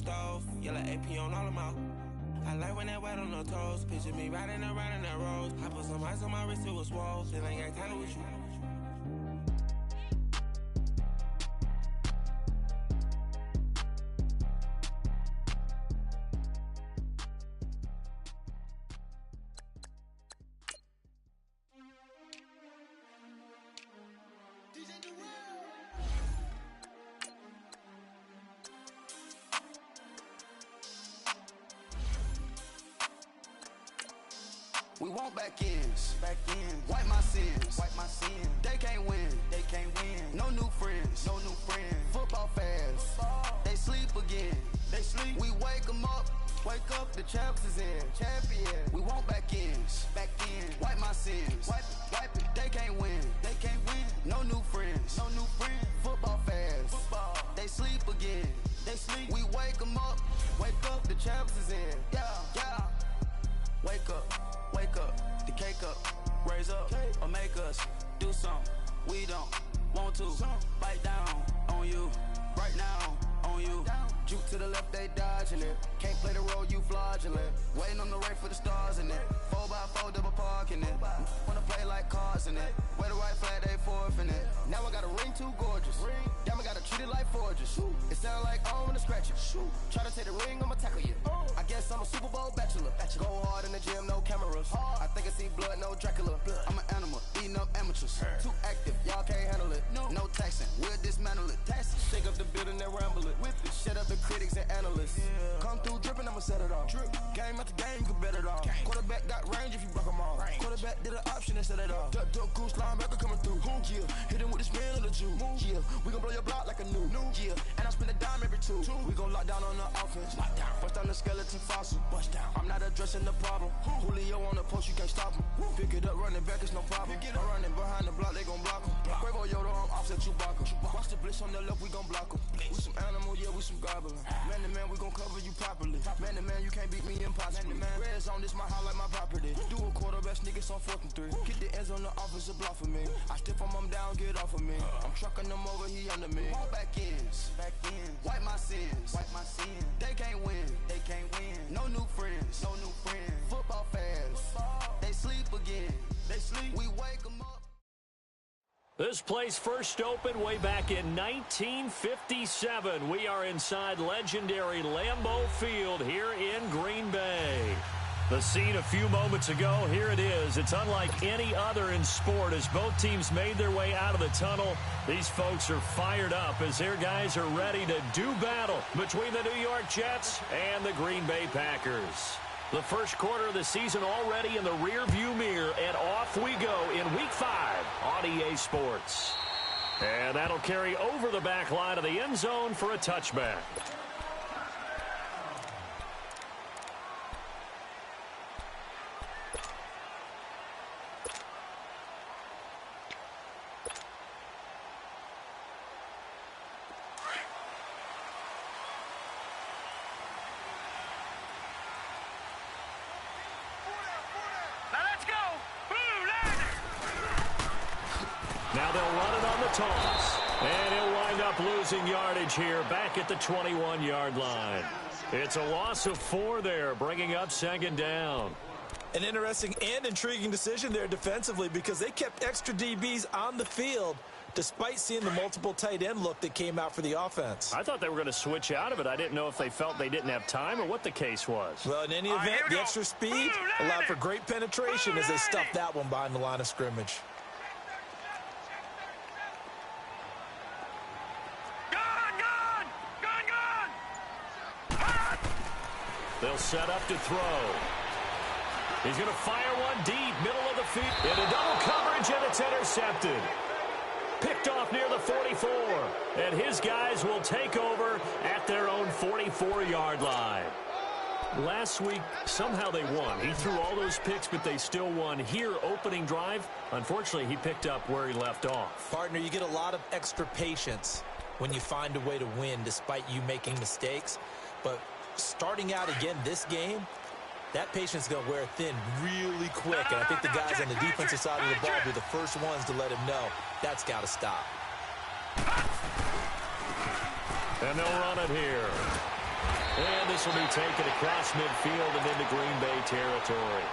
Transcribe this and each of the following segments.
stove. Yellow AP on all of my. I like when that wet on the toes. Picture me riding around in that rose. I put some ice on my wrist, it was swole. Still ain't got time with you. We want back ends, wipe my sins, They can't win, No new friends, Football fans, they sleep again, We wake them up, the champs is in, We want back ends, wipe my sins, wipe it. They can't win, No new friends, Football fans, they sleep again, We wake them up, the champs is in, yeah. Wake up, the cake up, raise up, or make us do something we don't want to. Bite down on you, right now on you. Juke to the left, they dodging it. Can't play the role, you fraudulent. Waiting on the race for the stars in it. 4x4 double parking it. Wanna play like cars in it. Wear the white flag, they forfeit it. Now I got a ring too gorgeous. Damn, I gotta treat it like forges. It sound like I wanna scratch it. Try to take the ring, I'ma tackle you. I guess I'm a Super Bowl bachelor. Go hard in the gym, no cameras. I think I see blood, no Dracula. I'm an animal, eating up amateurs. Too active, y'all can't handle it. No taxing, we'll dismantle it. Shake up the building and ramble it. Whip it, shut up the critics and analysts. Come through dripping, I'ma set it off. Game after game, you can bet it off. Quarterback got range if you broke them off. Quarterback did an option and set it off. Duck goose linebacker coming through. Yeah, hit him with the spin of the Jew. Yeah, we gon' blow your block like a new. Yeah, and I spend a dime every two. We gon' lock down on the offense. Bust down the skeleton fossil. I'm not addressing the problem. Julio on the post, you can't stop him. Pick it up, running back, it's no problem. I'm running behind the block, they gon' block him. Quavo Yoda, I'm offset Chewbacca. Watch the blitz on the left, we gon' block him. We some animal, yeah, we some gobbler. Man to man, we gon' cover you properly. Man to man, you can't beat me impossibly. Red zone, this my house like my property. Do a quarterback sneak, it's on 4th and 3. Get the ends on the offensive block for me. I stiff him down, get off of me. I'm trucking them over, he under me. Back ends, wipe my sins, They can't win, No new friends, Football fans, they sleep again, We wake them up. This place first opened way back in 1957. We are inside legendary Lambeau Field here in Green Bay. The scene a few moments ago, here it is. It's unlike any other in sport as both teams made their way out of the tunnel. These folks are fired up as their guys are ready to do battle between the New York Jets and the Green Bay Packers. The first quarter of the season already in the rear-view mirror, and off we go in Week 5 on EA Sports. And that'll carry over the back line of the end zone for a touchback. Now they'll run it on the toss. And he'll wind up losing yardage here back at the 21-yard line. It's a loss of 4 there, bringing up 2nd down. An interesting and intriguing decision there defensively because they kept extra DBs on the field despite seeing the multiple tight end look that came out for the offense. I thought they were going to switch out of it. I didn't know if they felt they didn't have time or what the case was. Well, in any event, the extra speed allowed for great penetration as they stuffed that one behind the line of scrimmage. They'll set up to throw. He's going to fire one deep, middle of the field. Into double coverage, and it's intercepted. Picked off near the 44. And his guys will take over at their own 44-yard line. Last week, somehow they won. He threw all those picks, but they still won. Here, opening drive, unfortunately, he picked up where he left off. Partner, you get a lot of extra patience when you find a way to win despite you making mistakes. But starting out again this game, that patience is going to wear thin really quick. And I think the guys on the defensive side of the ball will be the first ones to let him know that's got to stop. And they'll run it here. this will be taken across midfield and into Green Bay territory.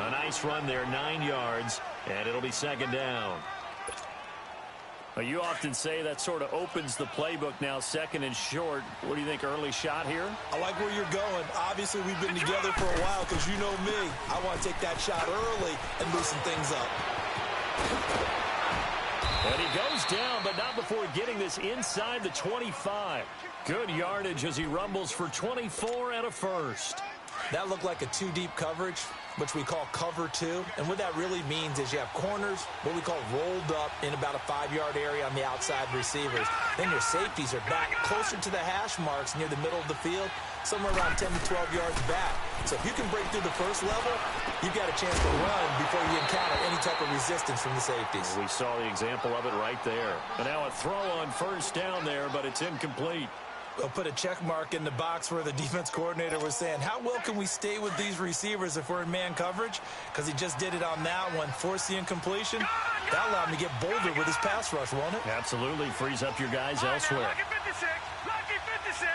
A nice run there, 9 yards, and it'll be second down. Well, you often say that sort of opens the playbook now, second and short. What do you think, early shot here? I like where you're going. Obviously, we've been together for a while because you know me. I want to take that shot early and loosen things up. And he goes down, but not before getting this inside the 25. Good yardage as he rumbles for 24 and a first. That looked like a two-deep coverage, which we call cover two. And what that really means is you have corners, what we call rolled up in about a 5-yard area on the outside receivers. Then your safeties are back closer to the hash marks near the middle of the field, somewhere around 10 to 12 yards back. So if you can break through the first level, you've got a chance to run before you encounter any type of resistance from the safeties. We saw the example of it right there. And now a throw on first down there, but it's incomplete. We'll put a check mark in the box where the defense coordinator was saying, how well can we stay with these receivers if we're in man coverage? Because he just did it on that one, forced the incompletion. That allowed him to get bolder with his pass rush, won't it? Absolutely. Frees up your guys elsewhere. Lucky 56. Lucky 56.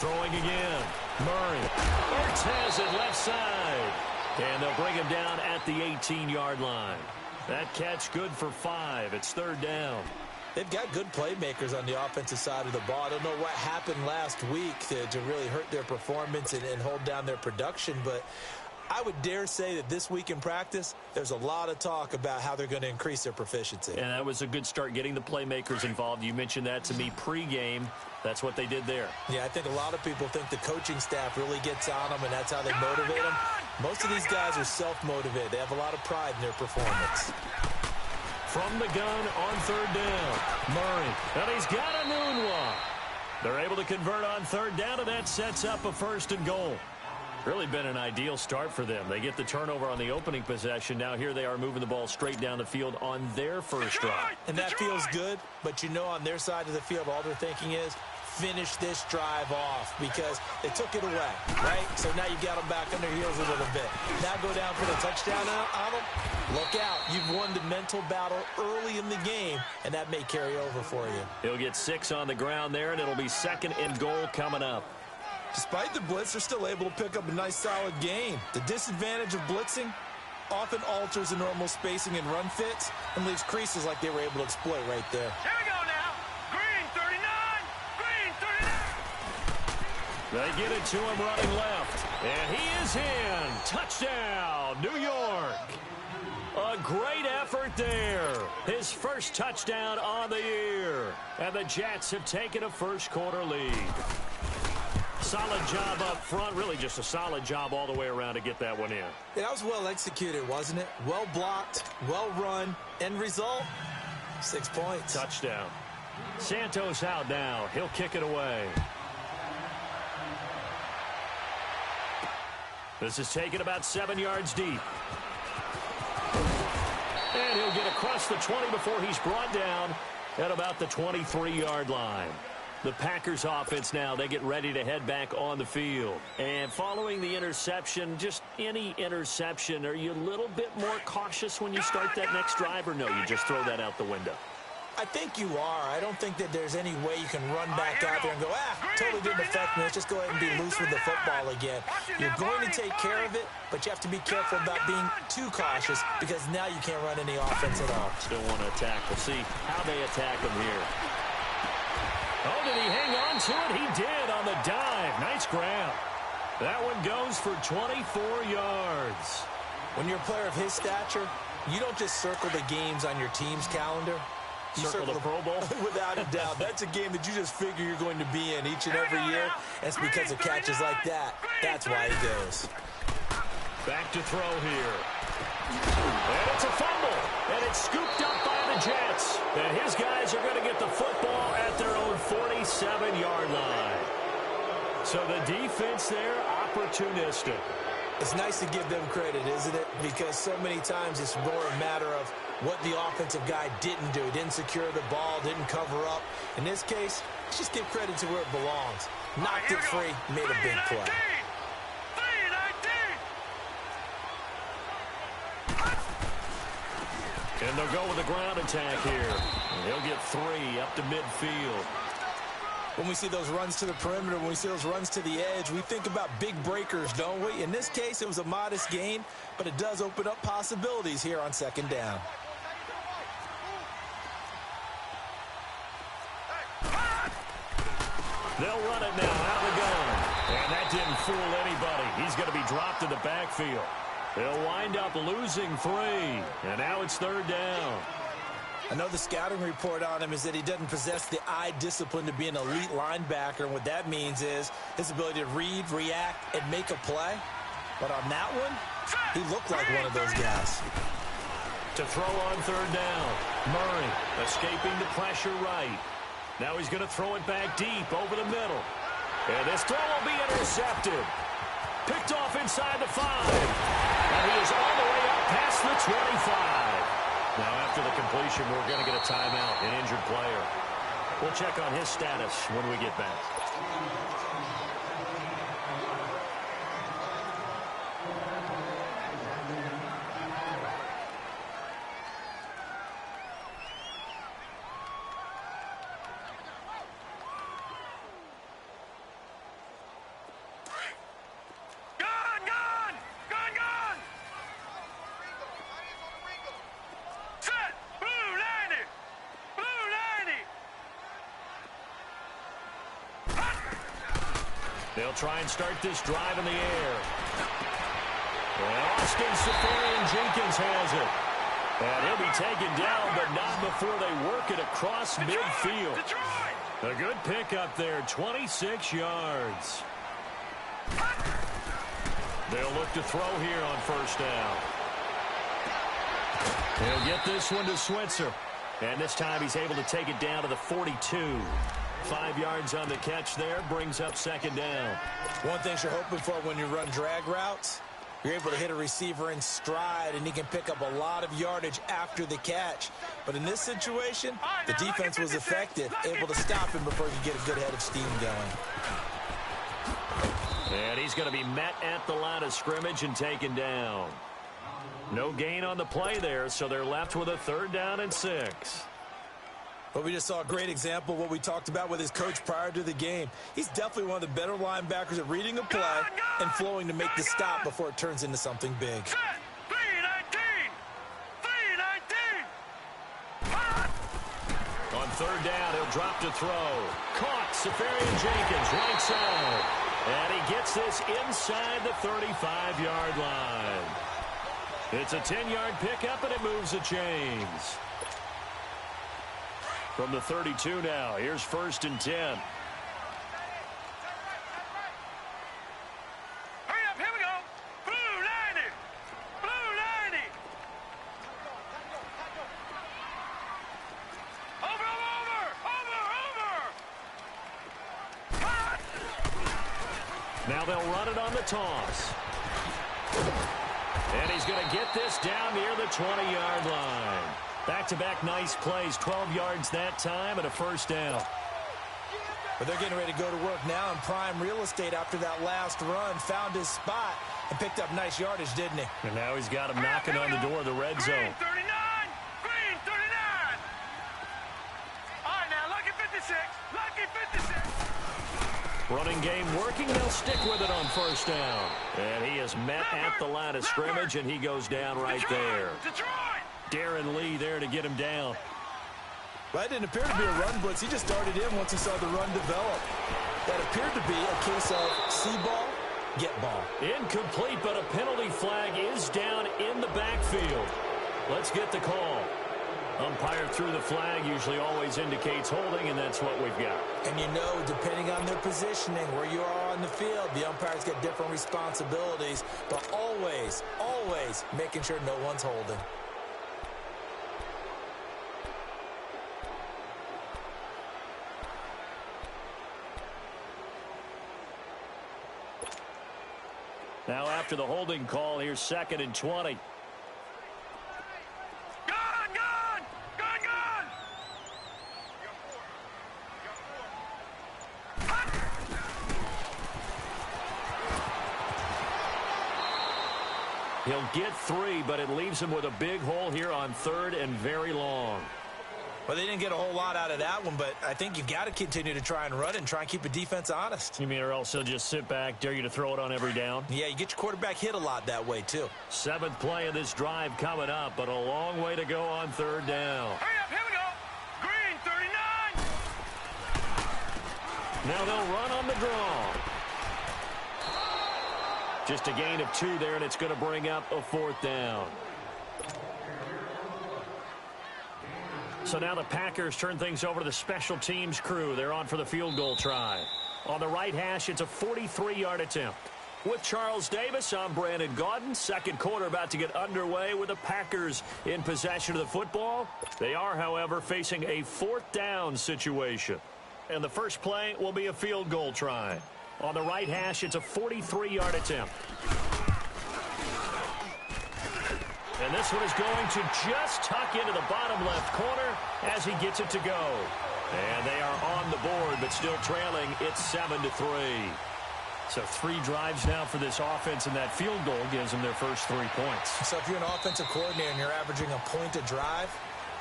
Throwing again. Murray. Ertz has it left side. And they'll bring him down at the 18-yard line. That catch good for 5. It's third down. They've got good playmakers on the offensive side of the ball. I don't know what happened last week to really hurt their performance and hold down their production, but I would dare say that this week in practice, there's a lot of talk about how they're going to increase their proficiency. And that was a good start, getting the playmakers involved. You mentioned that to me pregame. That's what they did there. Yeah, I think a lot of people think the coaching staff really gets on them, and that's how they motivate them. Most of these guys are self-motivated. They have a lot of pride in their performance. From the gun on third down, Murray. And he's got a noon one. They're able to convert on third down, and that sets up a first and goal. Really been an ideal start for them. They get the turnover on the opening possession. Now here they are moving the ball straight down the field on their first drive. And that feels good, but you know on their side of the field, all they're thinking is, finish this drive off because they took it away, right? So now you got them back on their heels a little bit. Now go down for the touchdown on them. Look out. You've won the mental battle early in the game, and that may carry over for you. He'll get 6 on the ground there, and it'll be second and goal coming up. Despite the blitz, they're still able to pick up a nice, solid gain. The disadvantage of blitzing often alters the normal spacing and run fits and leaves creases like they were able to exploit right there. Here we go now. Green 39. Green 39. They get it to him running left. And he is in. Touchdown, New York. A great effort there. His first touchdown on the year. And the Jets have taken a first-quarter lead. Solid job up front. Really just a solid job all the way around to get that one in. Yeah, that was well executed, wasn't it? Well blocked, well run. End result, 6 points. Touchdown. Santos out now. He'll kick it away. This is taken about 7 yards deep. And he'll get across the 20 before he's brought down at about the 23-yard line. The Packers offense now, they get ready to head back on the field. And following the interception, just any interception, are you a little bit more cautious when you start that next drive, or no, you just throw that out the window? I think you are. I don't think that there's any way you can run back out there and go, totally didn't affect me. Let's just go ahead and be loose with the football again. You're going to take care of it, but you have to be careful about being too cautious because now you can't run any offense at all. Still want to attack. We'll see how they attack him here. Oh, did he hang on to it? He did on the dive. Nice grab. That one goes for 24 yards. When you're a player of his stature, you don't just circle the games on your team's calendar. You circle the Pro Bowl? Without a doubt. That's a game that you just figure you're going to be in each and every year. And it's because of catches like that. That's why he goes. Back to throw here. And it's a fumble. And it's scooped up by the Jets. And his guys are going to get the football at their own 47-yard line. So the defense there, opportunistic. It's nice to give them credit, isn't it? Because so many times it's more a matter of what the offensive guy didn't do. Didn't secure the ball, didn't cover up. In this case, let's just give credit to where it belongs. Knocked it free, made a big play. And they'll go with the ground attack here. And he'll get 3 up to midfield. When we see those runs to the perimeter, when we see those runs to the edge, we think about big breakers, don't we? In this case, it was a modest gain, but it does open up possibilities here on second down. They'll run it now out of the gun. And that didn't fool anybody. He's going to be dropped in the backfield. They'll wind up losing 3. And now it's third down. I know the scouting report on him is that he doesn't possess the eye discipline to be an elite linebacker. And what that means is his ability to read, react, and make a play. But on that one, he looked like one of those guys. To throw on third down. Murray escaping the pressure right. Now he's going to throw it back deep over the middle. And this throw will be intercepted. Picked off inside the 5. And he is all the way up past the 25. Now, after the completion, we're going to get a timeout, an injured player. We'll check on his status when we get back. They'll try and start this drive in the air. And Austin Safarian-Jenkins has it. And he'll be taken down, but not before they work it across midfield. A good pickup there, 26 yards. They'll look to throw here on first down. He'll get this one to Switzer. And this time he's able to take it down to the 42. 5 yards on the catch there, brings up second down. One thing you're hoping for when you run drag routes, you're able to hit a receiver in stride, and he can pick up a lot of yardage after the catch. But in this situation, the defense was effective, able to stop him before he could get a good head of steam going. And he's going to be met at the line of scrimmage and taken down. No gain on the play there, so they're left with a third down and 6. But we just saw a great example of what we talked about with his coach prior to the game. He's definitely one of the better linebackers at reading a play and flowing to make the stop before it turns into something big. On third down, he'll drop to throw. Caught, Safarian-Jenkins, right side. And he gets this inside the 35-yard line. It's a 10-yard pickup, and it moves the chains. From the 32 now, here's first and 10. Hurry up, here we go. Blue 90. Blue 90. Over. Now they'll run it on the toss. And he's going to get this down near the 20-yard line. Back-to-back nice plays, 12 yards that time and a first down. But they're getting ready to go to work now in prime real estate after that last run. Found his spot and picked up nice yardage, didn't he? And now he's got him knocking on the door of the red zone. Green 39. Green 39. All right, now, lucky 56. Lucky 56. Running game working. They'll stick with it on first down. And he is met at the line of scrimmage, and he goes down right there. Detroit. Darren Lee there to get him down. Well, that didn't appear to be a run blitz. He just darted in once he saw the run develop. That appeared to be a case of see ball, get ball. Incomplete, but a penalty flag is down in the backfield. Let's get the call. Umpire threw the flag, usually always indicates holding, and that's what we've got. And you know, depending on their positioning, where you are on the field, the umpires get different responsibilities, but always, always making sure no one's holding. Now after the holding call, here's second and 20. He'll get 3, but it leaves him with a big hole here on third and very long. Well, they didn't get a whole lot out of that one, but I think you got to continue to try and run and try and keep the defense honest. You mean or else they'll just sit back, dare you to throw it on every down? Yeah, you get your quarterback hit a lot that way, too. 7th play of this drive coming up, but a long way to go on 3rd down. Hurry up, here we go. Green, 39. Now they'll run on the draw. Just a gain of 2 there, and it's going to bring up a 4th down. So now the Packers turn things over to the special teams crew. They're on for the field goal try. On the right hash, it's a 43-yard attempt. With Charles Davis, I'm Brandon Gaudin. Second quarter about to get underway with the Packers in possession of the football. They are, however, facing a 4th down situation. And the first play will be a field goal try. On the right hash, it's a 43-yard attempt. And this one is going to just tuck into the bottom left corner as he gets it to go. And they are on the board, but still trailing. It's 7-3. So 3 drives now for this offense, and that field goal gives them their first 3 points. So if you're an offensive coordinator and you're averaging a point a drive,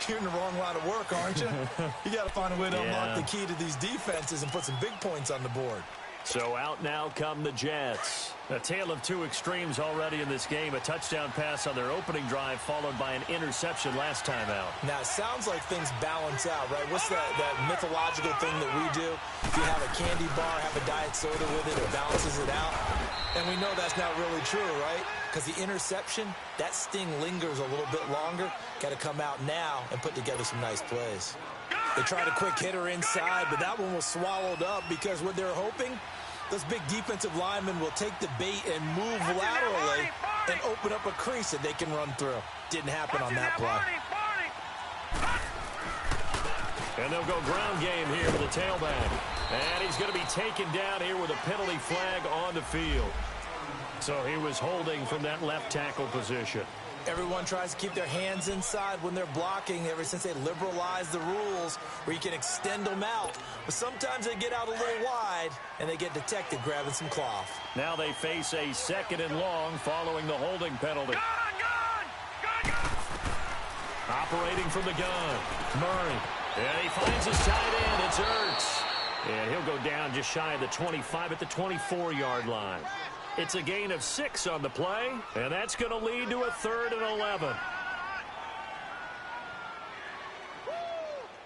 you're in the wrong line of work, aren't you? You got to find a way to unlock the key to these defenses and put some big points on the board. So out now come the Jets. A tale of 2 extremes already in this game. A touchdown pass on their opening drive followed by an interception last time out. Now, it sounds like things balance out, right? What's that mythological thing that we do? If you have a candy bar, have a diet soda with it, it balances it out. And we know that's not really true, right? Because the interception, that sting lingers a little bit longer. Got to come out now and put together some nice plays. They tried a quick hitter inside, but that one was swallowed up because what they're hoping, those big defensive linemen will take the bait and move laterally and open up a crease that they can run through. Didn't happen on that play. And they'll go ground game here with the tailback. And he's going to be taken down here with a penalty flag on the field. So he was holding from that left tackle position. Everyone tries to keep their hands inside when they're blocking ever since they liberalized the rules where you can extend them out. But sometimes they get out a little wide and they get detected grabbing some cloth. Now they face a 2nd and long following the holding penalty. Gun! Operating from the gun, Murray. And he finds his tight end. It's Ertz. And he'll go down just shy of the 25 at the 24-yard line. It's a gain of 6 on the play, and that's going to lead to a 3rd and 11.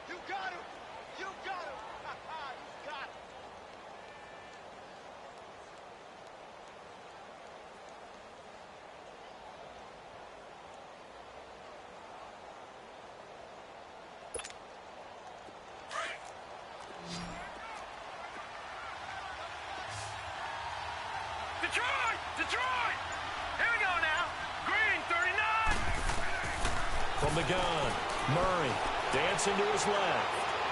You got him! You got him! You got him! Detroit! Here we go now. Green, 39. From the gun, Murray dancing to his left.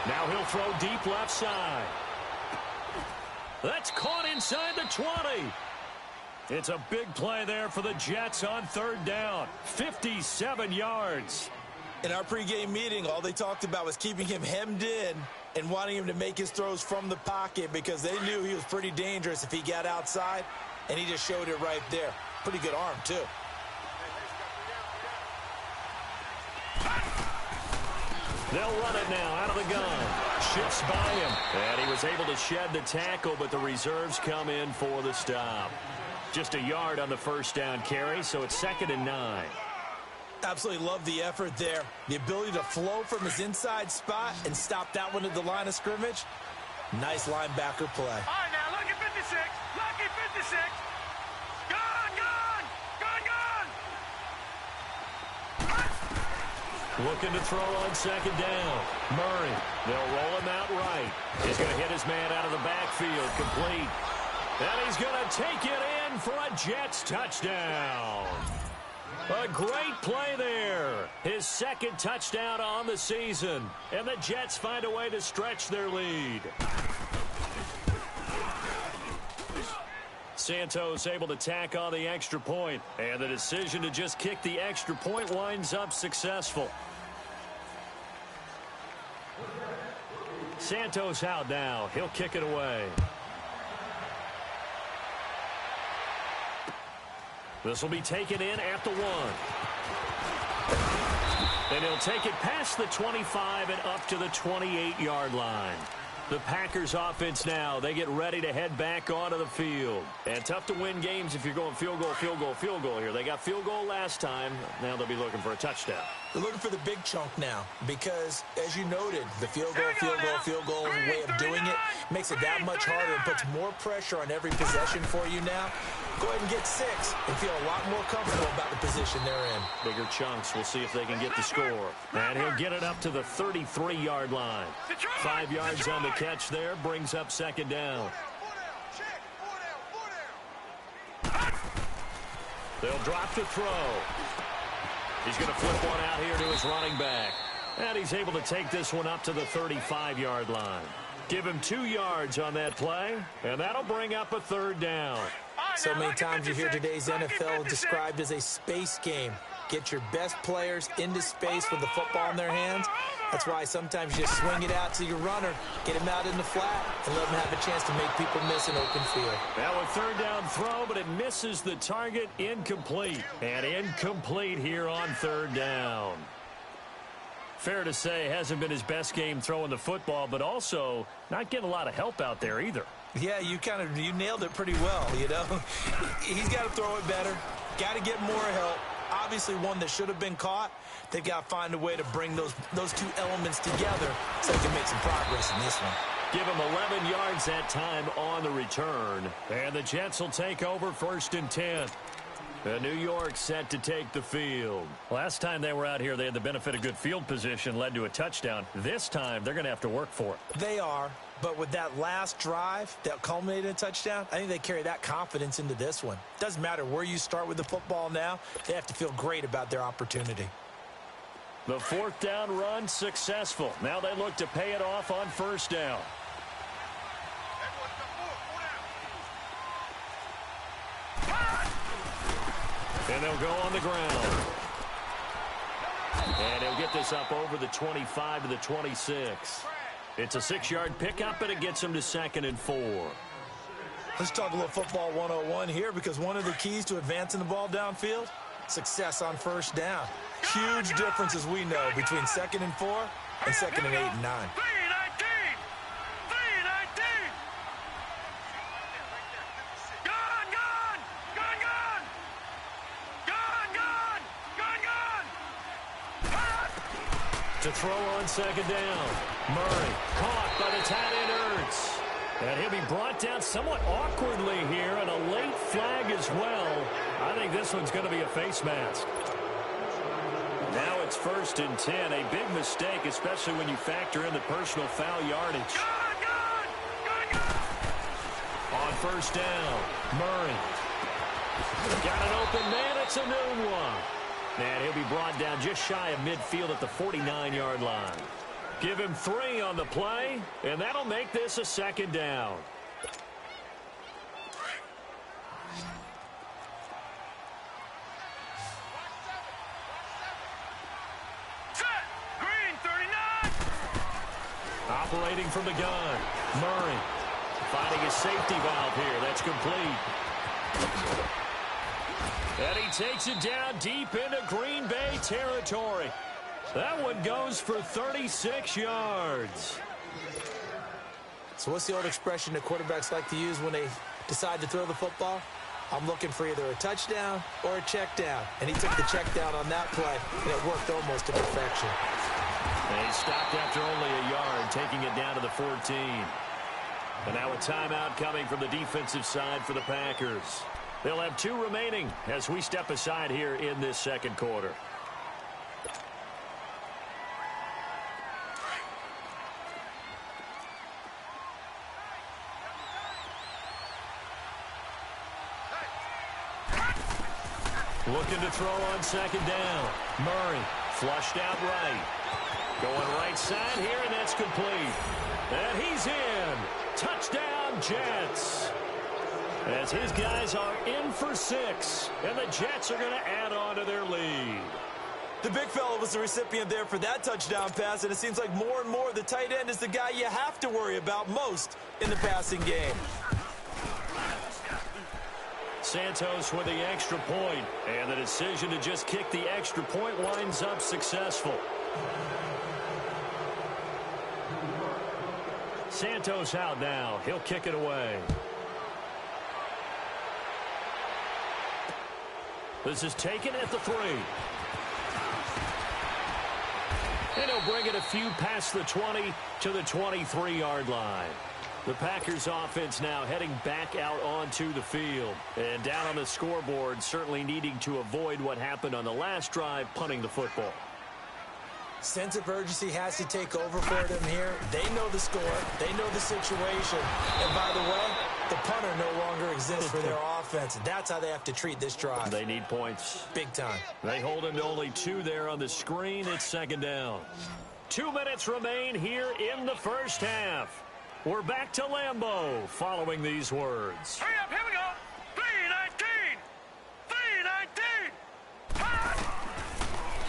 Now he'll throw deep left side. That's caught inside the 20. It's a big play there for the Jets on 3rd down. 57 yards. In our pregame meeting, all they talked about was keeping him hemmed in and wanting him to make his throws from the pocket because they knew he was pretty dangerous if he got outside, and he just showed it right there. Pretty good arm, too. They'll run it now out of the gun. Shifts by him. And he was able to shed the tackle, but the reserves come in for the stop. Just a yard on the 1st down carry, so it's 2nd and 9. Absolutely love the effort there. The ability to flow from his inside spot and stop that one at the line of scrimmage. Nice linebacker play. All right, now, lucky 56. Lucky 56. Gun! Looking to throw on 2nd down. Murray, they'll roll him out right. He's going to hit his man out of the backfield, complete. And he's going to take it in for a Jets touchdown. A great play there. His 2nd touchdown on the season. And the Jets find a way to stretch their lead. Santos able to tack on the extra point. And the decision to just kick the extra point winds up successful. Santos out now. He'll kick it away. This will be taken in at the 1. And he'll take it past the 25 and up to the 28-yard line. The Packers offense now, they get ready to head back onto the field. And tough to win games if you're going field goal, field goal, field goal here. They got field goal last time. Now they'll be looking for a touchdown. They're looking for the big chunk now because, as you noted, the field goal way of doing it makes it that much harder and puts more pressure on every possession for you now. Go ahead and get 6 and feel a lot more comfortable about the position they're in. Bigger chunks. We'll see if they can get the score. And he'll get it up to the 33-yard line. 5 yards on the catch there. Brings up second down. They'll drop to throw. He's going to flip one out here to his running back. And he's able to take this one up to the 35-yard line. Give him 2 yards on that play, and that'll bring up a third down. So many times you hear today's NFL described as a space game. Get your best players into space with the football in their hands. That's why sometimes you just swing it out to your runner, get him out in the flat, and let him have a chance to make people miss an open field. Now a third down throw, but it misses the target. Incomplete. And incomplete here on third down. Fair to say, hasn't been his best game throwing the football, but also not getting a lot of help out there either. Yeah, you nailed it pretty well, you know. He's got to throw it better, got to get more help. Obviously one that should have been caught. They've got to find a way to bring those two elements together so they can make some progress in this one. Give him 11 yards that time on the return. And the Jets will take over 1st and 10. New York set to take the field. Last time they were out here, they had the benefit of good field position, led to a touchdown. This time, they're going to have to work for it. They are, but with that last drive that culminated in a touchdown, I think they carry that confidence into this one. Doesn't matter where you start with the football now, they have to feel great about their opportunity. The 4th down run successful. Now they look to pay it off on 1st down. And they'll go on the ground. And he'll get this up over the 25 to the 26. It's a 6-yard pickup, and it gets him to 2nd and 4. Let's talk a little football 101 here, because one of the keys to advancing the ball downfield, success on 1st down. Huge difference, as we know, between 2nd and 4 and 2nd and 8 and 9. To throw on 2nd down. Murray caught by the tight end Ertz. And he'll be brought down somewhat awkwardly here, and a late flag as well. I think this one's going to be a face mask. Now it's 1st and 10. A big mistake, especially when you factor in the personal foul yardage. On 1st down, Murray. Got an open man. It's a noon one. And he'll be brought down just shy of midfield at the 49-yard line. Give him 3 on the play, and that'll make this a 2nd down. Set! Green 39! Operating from the gun. Murray finding his safety valve here. That's complete. And he takes it down deep into Green Bay territory. That one goes for 36 yards. So what's the old expression that quarterbacks like to use when they decide to throw the football? I'm looking for either a touchdown or a check down. And he took the check down on that play, and it worked almost to perfection. And he stopped after only a yard, taking it down to the 14. And now a timeout coming from the defensive side for the Packers. They'll have 2 remaining as we step aside here in this 2nd quarter. Looking to throw on 2nd down. Murray flushed out right. Going right side here, and that's complete. And he's in. Touchdown, Jets. As his guys are in for 6, and the Jets are going to add on to their lead. The big fella was the recipient there for that touchdown pass, and it seems like more and more the tight end is the guy you have to worry about most in the passing game. Santos with the extra point, and the decision to just kick the extra point winds up successful. Santos out now. He'll kick it away. This is taken at the 3. And he'll bring it a few past the 20 to the 23-yard line. The Packers offense now heading back out onto the field. And down on the scoreboard, certainly needing to avoid what happened on the last drive, punting the football. Sense of urgency has to take over for them here. They know the score. They know the situation. And by the way, the punter no longer exists for their offense. That's how they have to treat this drive. They need points. Big time. They hold him to only 2 there on the screen. It's second down. 2 minutes remain here in the first half. We're back to Lambeau following these words. Hurry up, here we go. 3-19. 3-19.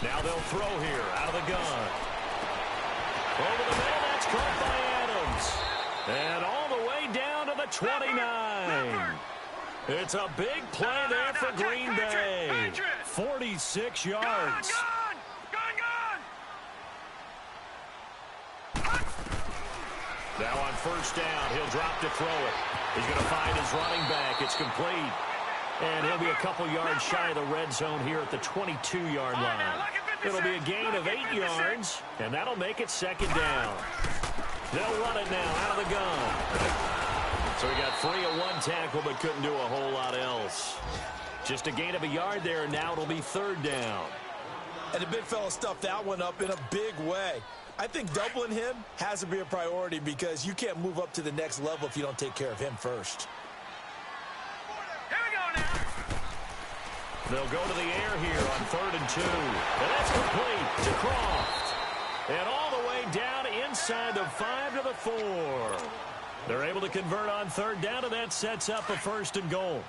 Now they'll throw here out of the gun. Over the middle, that's caught by Adams. And all the way down to the 29. It's a big play there for Green Bay. 46 yards. Now on first down, he'll drop to throw it. He's going to find his running back. It's complete. And he'll be a couple yards shy of the red zone here at the 22-yard line. It'll be a gain of 8 yards, and that'll make it second down. They'll run it now out of the gun. So he got free of 1 tackle but couldn't do a whole lot else. Just a gain of a yard there, and now it'll be third down. And the big fella stuffed that one up in a big way. I think doubling him has to be a priority because you can't move up to the next level if you don't take care of him first. They'll go to the air here on 3rd and 2. And that's complete to Croft. And all the way down inside the 5 to the 4. They're able to convert on 3rd down, and that sets up a 1st and goal.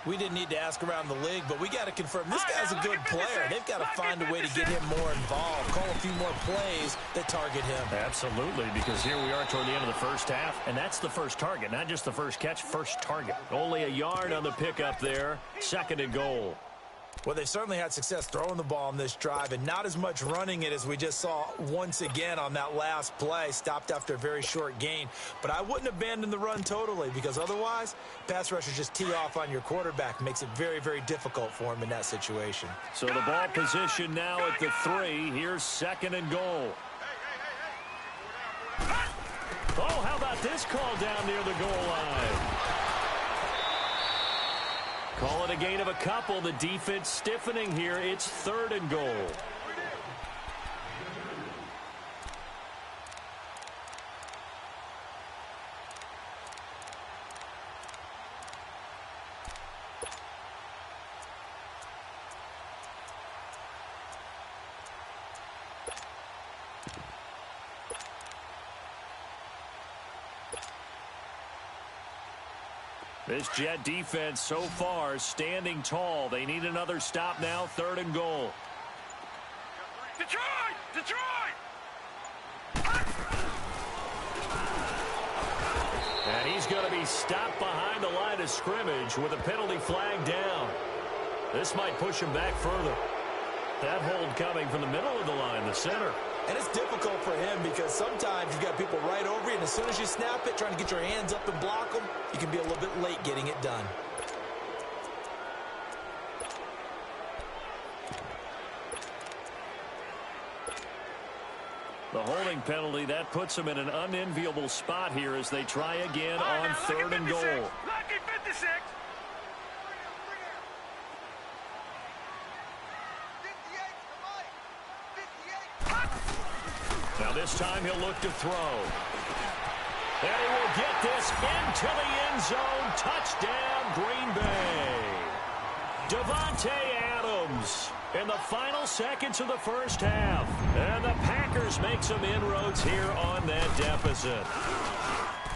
We didn't need to ask around the league, but we got to confirm this guy's a good player. They've got to find a way to get him more involved, call a few more plays that target him. Absolutely, because here we are toward the end of the first half, and that's the first target, not just the first catch, first target. Only a yard on the pickup there, 2nd and goal. Well, they've certainly had success throwing the ball on this drive and not as much running it as we just saw once again on that last play, stopped after a very short gain. But I wouldn't abandon the run totally because otherwise, pass rushers just tee off on your quarterback. Makes it very, very difficult for him in that situation. So the ball position now at the 3. Here's 2nd and goal. Oh, how about this call down near the goal line? Call it a gain of a couple. The defense stiffening here. It's 3rd and goal. This Jet defense so far standing tall. They need another stop now. 3rd and goal. Detroit! Detroit! And he's going to be stopped behind the line of scrimmage with a penalty flag down. This might push him back further. That hold coming from the middle of the line, the center. And it's difficult for him because sometimes you've got people right over you, and as soon as you snap it, trying to get your hands up and block them, you can be a little bit late getting it done. The holding penalty, that puts them in an unenviable spot here as they try again on 3rd and goal. Lucky 56. Now this time he'll look to throw. And he will get this into the end zone. Touchdown, Green Bay. Davante Adams in the final seconds of the first half. And the Packers make some inroads here on that deficit.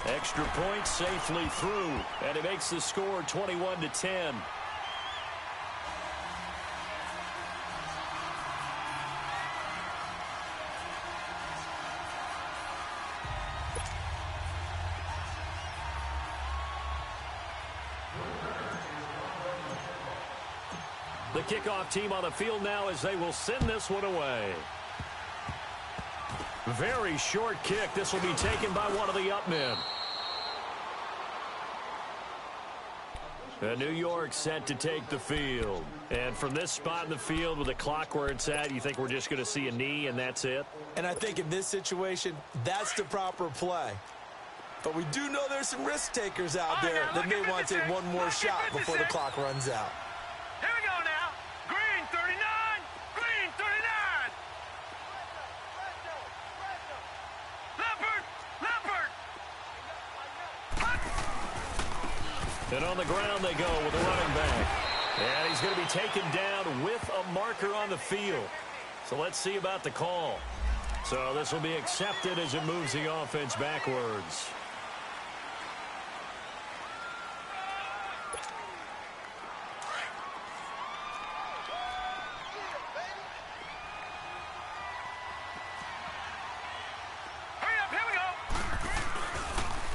Extra point safely through. And it makes the score 21-10. The kickoff team on the field now as they will send this one away. Very short kick. This will be taken by one of the up men. New York set to take the field. And from this spot in the field with the clock where it's at, you think we're just going to see a knee and that's it? And I think in this situation, that's the proper play. But we do know there's some risk takers out there that may want to take one more shot before the clock runs out. Here we go now. Green 39. Green 39. Leopard. Leopard. And on the ground they go with the running back. And he's going to be taken down with a marker on the field. So let's see about the call. So this will be accepted as it moves the offense backwards.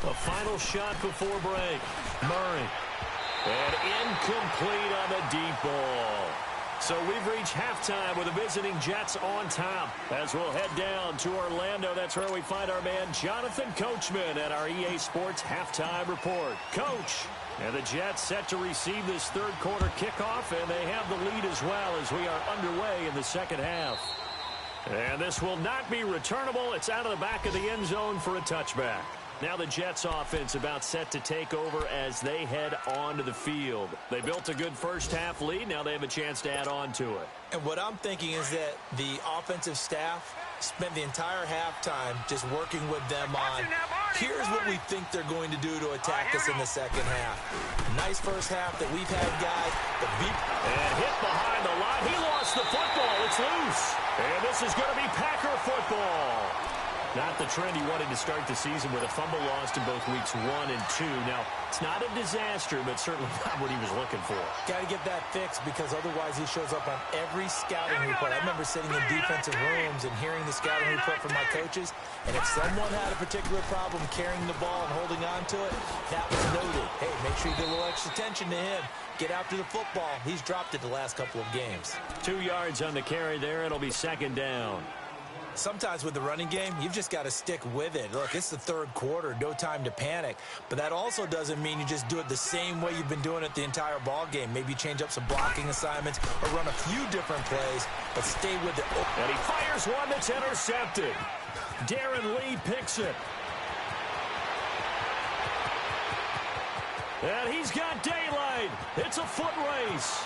A final shot before break. Murray. And incomplete on the deep ball. So we've reached halftime with the visiting Jets on top. As we'll head down to Orlando, that's where we find our man Jonathan Coachman at our EA Sports Halftime Report. Coach, and the Jets set to receive this third quarter kickoff, and they have the lead as well as we are underway in the second half. And this will not be returnable. It's out of the back of the end zone for a touchback. Now the Jets offense about set to take over as they head onto the field. They built a good first half lead. Now they have a chance to add on to it. And what I'm thinking is that the offensive staff spent the entire halftime just working with them on, here's what we think they're going to do to attack us in the second half. Nice first half that we've had, guys. And hit behind the line. He lost the football. It's loose. And this is going to be Packer football. Not the trend he wanted to start the season with a fumble lost in both weeks 1 and 2. Now, it's not a disaster, but certainly not what he was looking for. Got to get that fixed because otherwise he shows up on every scouting report. I remember sitting in defensive rooms and hearing the scouting report from my coaches, and if someone had a particular problem carrying the ball and holding on to it, that was noted. Hey, make sure you get a little extra attention to him. Get after the football. He's dropped it the last couple of games. 2 yards on the carry there. It'll be second down. Sometimes with the running game, you've just got to stick with it. Look, it's the third quarter, no time to panic. But that also doesn't mean you just do it the same way you've been doing it the entire ball game. Maybe change up some blocking assignments or run a few different plays, but stay with it. And he fires one that's intercepted. Darren Lee picks it. And he's got daylight. It's a foot race.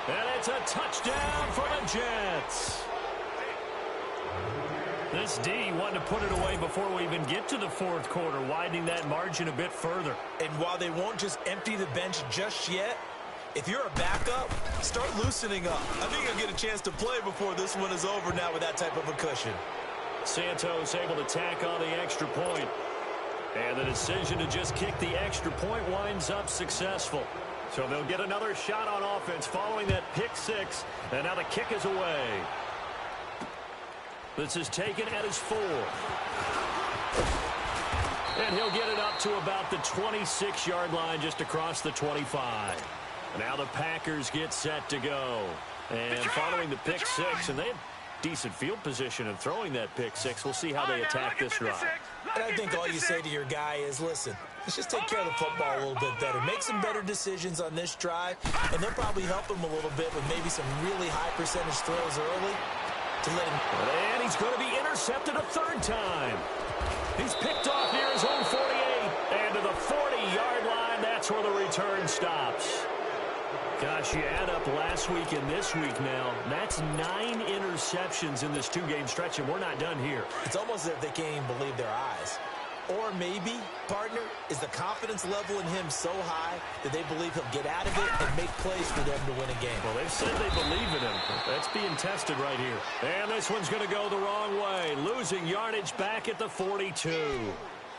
And it's a touchdown for the Jets. This D wanted to put it away before we even get to the fourth quarter, widening that margin a bit further. And while they won't just empty the bench just yet, if you're a backup, start loosening up. I think you'll get a chance to play before this one is over now with that type of a cushion. Santos able to tack on the extra point. And the decision to just kick the extra point winds up successful. So they'll get another shot on offense following that pick six. And now the kick is away. This is taken at his 4. And he'll get it up to about the 26-yard line, just across the 25. Now the Packers get set to go. And following the pick six, and they had decent field position in throwing that pick six. We'll see how they attack this drive. And I think all you say to your guy is, listen, let's just take care of the football a little bit better. Make some better decisions on this drive, and they'll probably help him a little bit with maybe some really high percentage throws early. And he's going to be intercepted a third time. He's picked off near his own 48. And to the 40-yard line, that's where the return stops. Gosh, you add up last week and this week now. That's 9 interceptions in this two-game stretch, and we're not done here. It's almost as if they can't even believe their eyes. Or maybe, partner, is the confidence level in him so high that they believe he'll get out of it and make plays for them to win a game. Well, they've said they believe in him. That's being tested right here. And this one's going to go the wrong way, losing yardage back at the 42.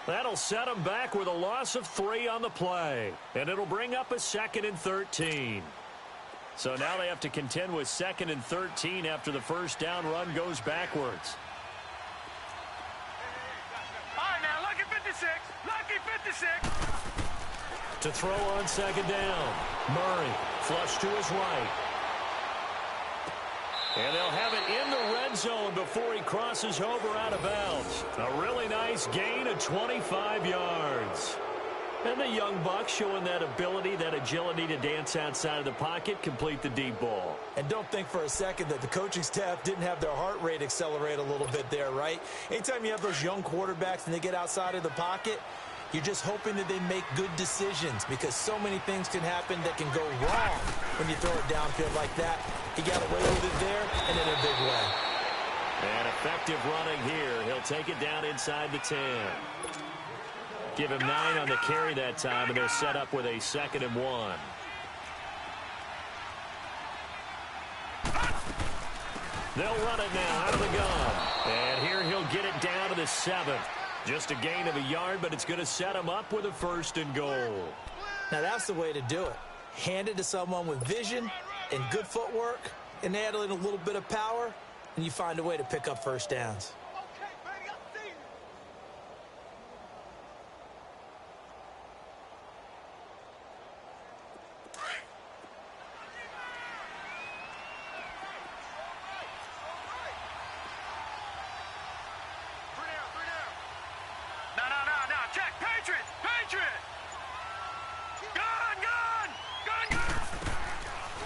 That'll set them back with a loss of 3 on the play. And it'll bring up a 2nd and 13. So now they have to contend with 2nd and 13 after the first down run goes backwards. to throw on second down. Murray, flush to his right. And they'll have it in the red zone before he crosses over out of bounds. A really nice gain of 25 yards. And the young buck showing that ability, that agility to dance outside of the pocket, complete the deep ball. And don't think for a second that the coaching staff didn't have their heart rate accelerate a little bit there, right? Anytime you have those young quarterbacks and they get outside of the pocket, you're just hoping that they make good decisions because so many things can happen that can go wrong when you throw it downfield like that. He got away with it there and in a big way. And effective running here. He'll take it down inside the 10. Give him 9 on the carry that time, and they're set up with a 2nd and 1. They'll run it now out of the gun. And here he'll get it down to the 7. Just a gain of a yard, but it's going to set him up with a 1st and goal. Now that's the way to do it. Hand it to someone with vision and good footwork, and add in a little bit of power, and you find a way to pick up first downs.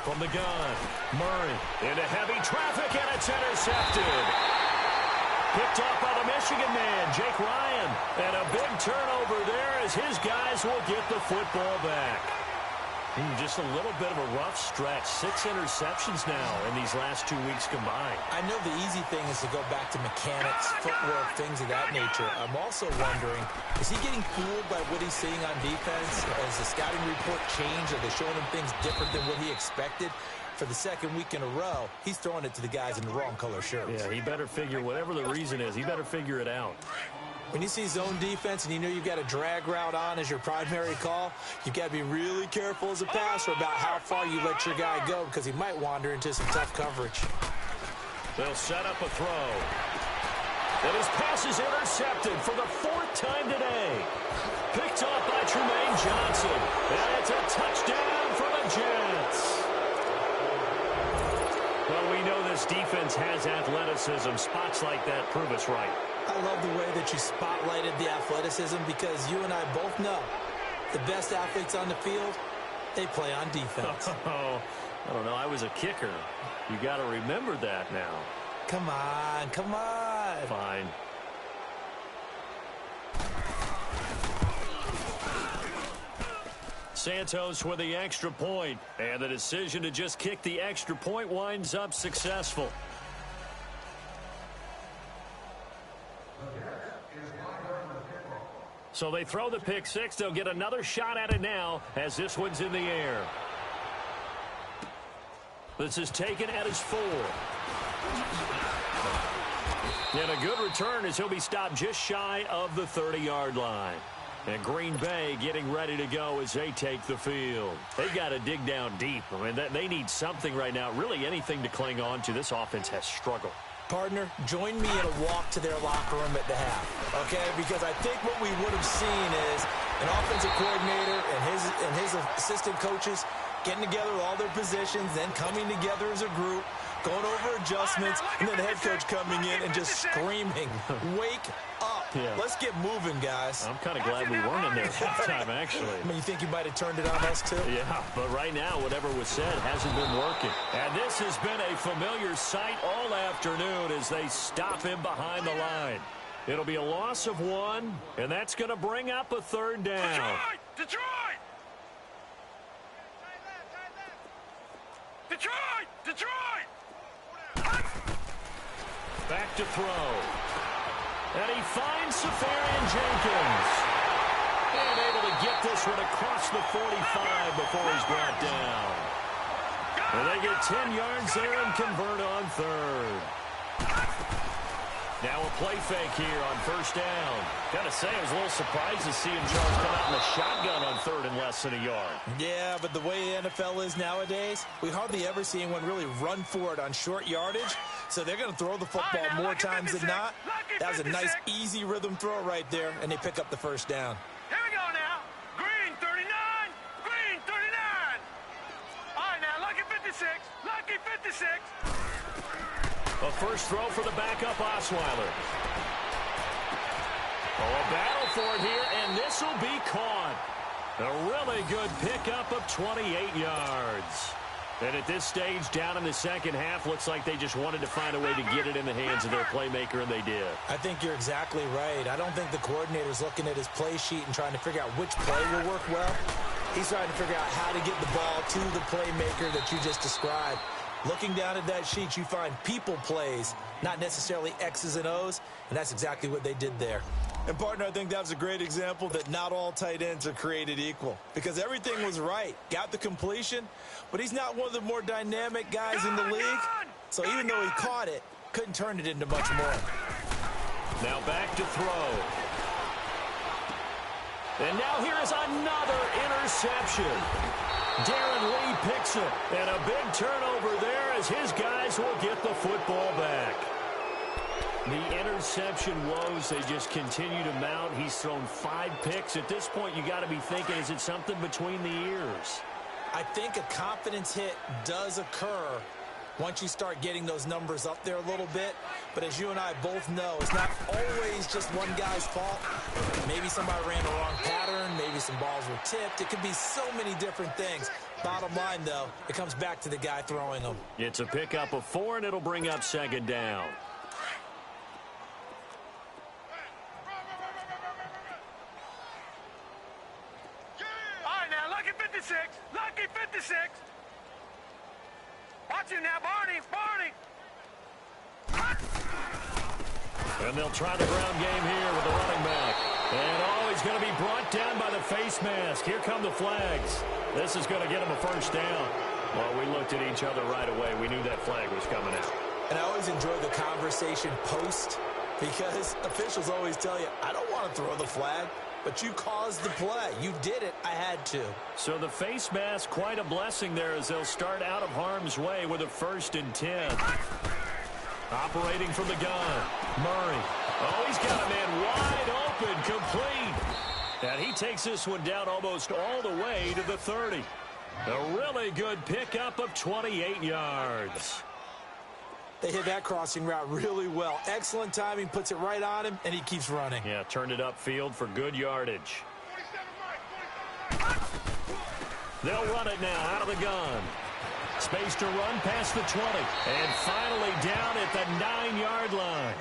From the gun, Murray into heavy traffic, and it's intercepted. Picked off by the Michigan man, Jake Ryan. And a big turnover there as his guys will get the football back. Just a little bit of a rough stretch. 6 interceptions now in these last 2 weeks combined. I know the easy thing is to go back to mechanics, footwork, things of that nature. I'm also wondering, is he getting fooled by what he's seeing on defense? Has the scouting report changed? Are they showing him things different than what he expected? For the 2nd week in a row, he's throwing it to the guys in the wrong color shirts. Yeah, he better figure, whatever the reason is, he better figure it out. When you see zone defense and you know you've got a drag route on as your primary call, you've got to be really careful as a passer about how far you let your guy go because he might wander into some tough coverage. They'll set up a throw. And his pass is intercepted for the 4th time today. Picked off by Tremaine Johnson. And it's a touchdown for the Jets. Well, we know this defense has athleticism. Spots like that prove us right. I love the way that you spotlighted the athleticism because you and I both know the best athletes on the field, they play on defense. Oh, I don't know. I was a kicker. You got to remember that now. Come on, come on. Fine. Santos with the extra point, and the decision to just kick the extra point winds up successful. So they throw the pick 6. They'll get another shot at it now as this one's in the air. This is taken at his 4. And a good return as he'll be stopped just shy of the 30-yard line. And Green Bay getting ready to go as they take the field. They've got to dig down deep. I mean, they need something right now, really anything to cling on to. This offense has struggled. Partner, join me in a walk to their locker room at the half, okay? Because I think what we would have seen is an offensive coordinator and his assistant coaches getting together all their positions, then coming together as a group, going over adjustments, and then the head coach coming in and just screaming, wake up. Yeah. Let's get moving, guys. I'm kind of glad we weren't in there at halftime, actually. I mean, you think you might have turned it on us, too? Yeah, but right now, whatever was said hasn't been working. And this has been a familiar sight all afternoon as they stop him behind the line. It'll be a loss of 1, and that's going to bring up a 3rd down. Detroit! Detroit! Detroit! Back to throw. And he finds Safarian Jenkins. And able to get this one across the 45 before he's brought down. And they get 10 yards there and convert on 3rd. Now a play fake here on 1st down. Gotta say, I was a little surprised to see him come out in the shotgun on 3rd and less than a yard. Yeah, but the way the NFL is nowadays, we hardly ever see anyone really run for it on short yardage. So they're going to throw the football more times than not. That was a nice, easy rhythm throw right there, and they pick up the 1st down. Here we go now. Green 39, 56. A first throw for the backup Osweiler. Oh, a battle for it here, and this will be caught. A really good pickup of 28 yards. And at this stage, down in the second half, looks like they just wanted to find a way to get it in the hands of their playmaker, and they did. I think you're exactly right. I don't think the coordinator's looking at his play sheet and trying to figure out which play will work well. He's trying to figure out how to get the ball to the playmaker that you just described. Looking down at that sheet, you find people plays, not necessarily X's and O's, and that's exactly what they did there. And, partner, I think that was a great example that not all tight ends are created equal, because everything was right. Got the completion, but he's not one of the more dynamic guys in the league. So even though he caught it, couldn't turn it into much more. Now back to throw. And now here is another interception. Darren Lee picks it, and a big turnover there as his guys will get the football back. The interception woes, they just continue to mount. He's thrown 5 picks. At this point, you got to be thinking, is it something between the ears? I think a confidence hit does occur once you start getting those numbers up there a little bit. But as you and I both know, it's not always just one guy's fault. Maybe somebody ran the wrong pattern. Maybe some balls were tipped. It could be so many different things. Bottom line, though, it comes back to the guy throwing them. It's a pickup of 4, and it'll bring up second down. Lucky 56. Watch him now, Barney. And they'll try the ground game here with the running back. And, oh, he's going to be brought down by the face mask. Here come the flags. This is going to get him a first down. Well, we looked at each other right away. We knew that flag was coming out. And I always enjoy the conversation post, because officials always tell you, I don't want to throw the flag. But you caused the play. You did it. I had to. So the face mask, quite a blessing there as they'll start out of harm's way with a 1st and 10. Operating from the gun. Murray. Oh, he's got a man wide open, complete. And he takes this one down almost all the way to the 30. A really good pickup of 28 yards. They hit that crossing route really well. Excellent timing, puts it right on him, and he keeps running. Yeah, turned it upfield for good yardage. They'll run it now out of the gun. Space to run past the 20. And finally down at the 9-yard line.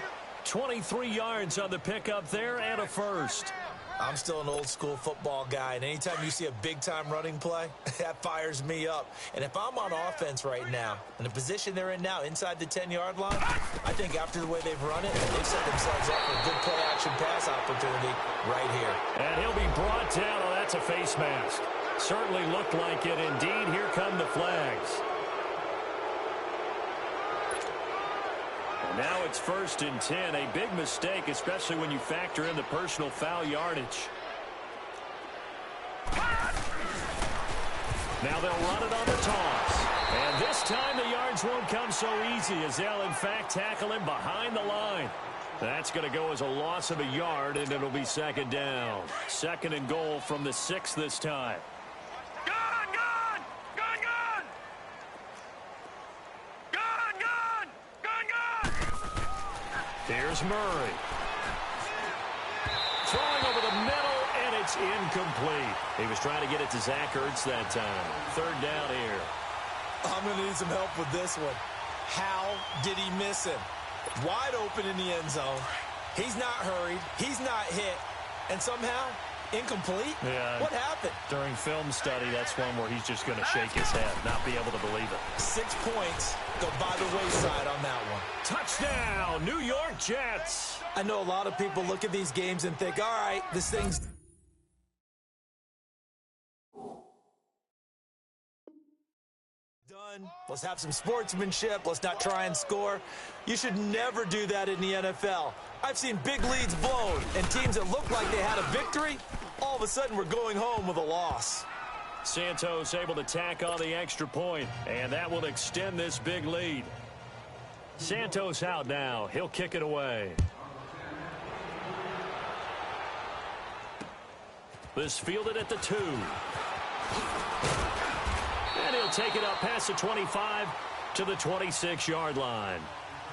23 yards on the pickup there and a first. I'm still an old-school football guy, and anytime you see a big-time running play, that fires me up. And if I'm on offense right now, in the position they're in now, inside the 10-yard line, I think after the way they've run it, they've set themselves up for a good play-action pass opportunity right here. And he'll be brought down. Oh, that's a face mask. Certainly looked like it. Indeed, here come the flags. Now it's 1st and 10. A big mistake, especially when you factor in the personal foul yardage. Now they'll run it on the toss. And this time the yards won't come so easy as they'll, in fact, tackle him behind the line. That's going to go as a loss of a yard, and it'll be second down. 2nd and goal from the 6 this time. Here's Murray. Throwing over the middle, and it's incomplete. He was trying to get it to Zach Ertz that time. 3rd down here. I'm going to need some help with this one. How did he miss him? Wide open in the end zone. He's not hurried. He's not hit. And somehow, incomplete? Yeah. What happened? During film study, that's one where he's just going to shake his head, not be able to believe it. 6 points go by the wayside on that one. Touchdown, New York Jets. I know a lot of people look at these games and think, all right, this thing's done. Let's have some sportsmanship. Let's not try and score. You should never do that in the NFL. I've seen big leads blown, and teams that looked like they had a victory, all of a sudden we're going home with a loss. Santos able to tack on the extra point, and that will extend this big lead. Santos out now. He'll kick it away. This fielded at the 2. And he'll take it up past the 25 to the 26-yard line.